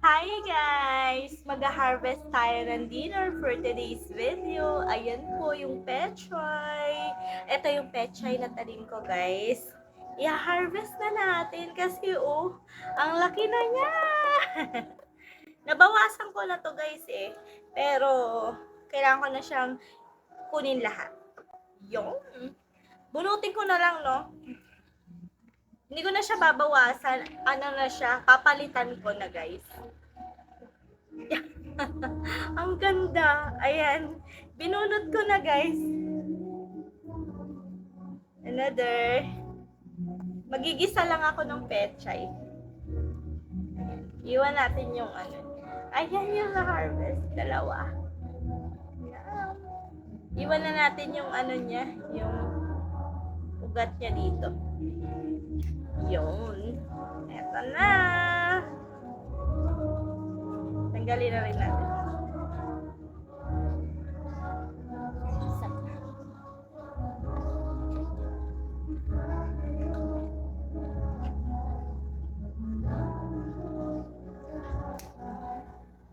Hi guys! Mag-harvest tayo ng dinner for today's video. Ayan po yung pechay. Ito yung pechay na tanim ko guys. I-harvest na natin kasi ang laki na niya! Nabawasan ko na to guys Pero kailangan ko na siyang kunin lahat. Yung bunutin ko na lang no. Hindi ko na siya babawasan. Ano na siya, papalitan ko na guys. Ang ganda. Ayan. Binunot ko na guys. Another. Magigisa lang ako ng pechay. Iwan natin yung ano. Ayan yung na-harvest. Dalawa. Ayan. Iwan na natin yung ano niya. Yung ugat niya dito. Yun. Eto na. Tanggalin na rin natin.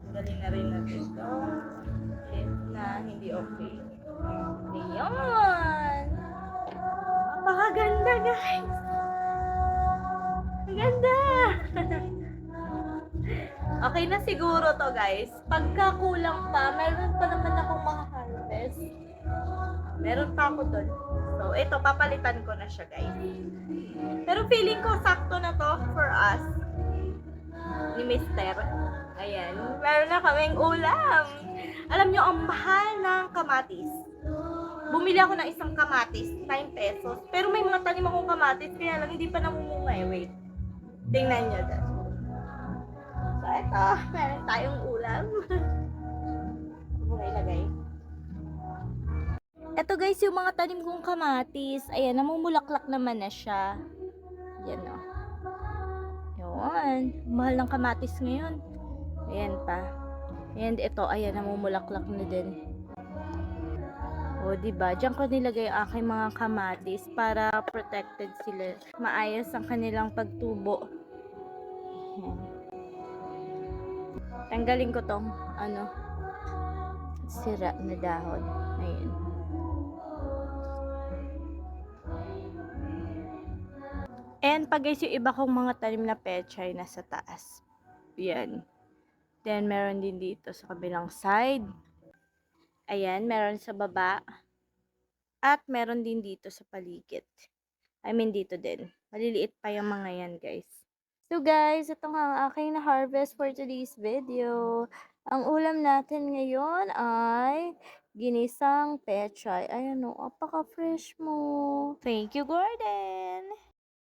Tanggalin na rin natin ito. If na hindi okay. Ayan. Napakaganda guys. Ang ganda. Okay na siguro to guys. Pagka kulang pa, meron pa naman akong maka-harvest. Meron pa ako doon. So, ito, papalitan ko na siya guys. Pero feeling ko sakto na to for us. Ni Mister. Ayan. Meron na kaming ulam. Alam nyo, ang mahal ng kamatis. Bumili ako ng isang kamatis, 9 pesos. Pero may mga tanim akong kamatis, kaya lang hindi pa namumunga Wait. Tingnan nyo dyan. So, ito. Meron tayong ulam. Muna ilagay. Ito guys, yung mga tanim kong kamatis. Ayan, namumulaklak naman na siya. Yan o. Yun. Mahal ng kamatis ngayon. Ayan pa. And ito, ayan, namumulaklak na din. O, diba? Diyan ko nilagay ang aking mga kamatis para protected sila. Maayos ang kanilang pagtubo. Ayan. Tanggalin ko tong, sira na dahon. Ayan. And pag guys, yung iba kong mga tanim na pechay nasa taas. Yan. Then, meron din dito sa kabilang side. Ayan, meron sa baba. At meron din dito sa paligid. I mean, dito din. Maliliit pa yung mga yan, guys. So, guys, ito nga ang aking na-harvest for today's video. Ang ulam natin ngayon ay ginisang pechay. Ayan o, apaka-fresh mo. Thank you, Gordon!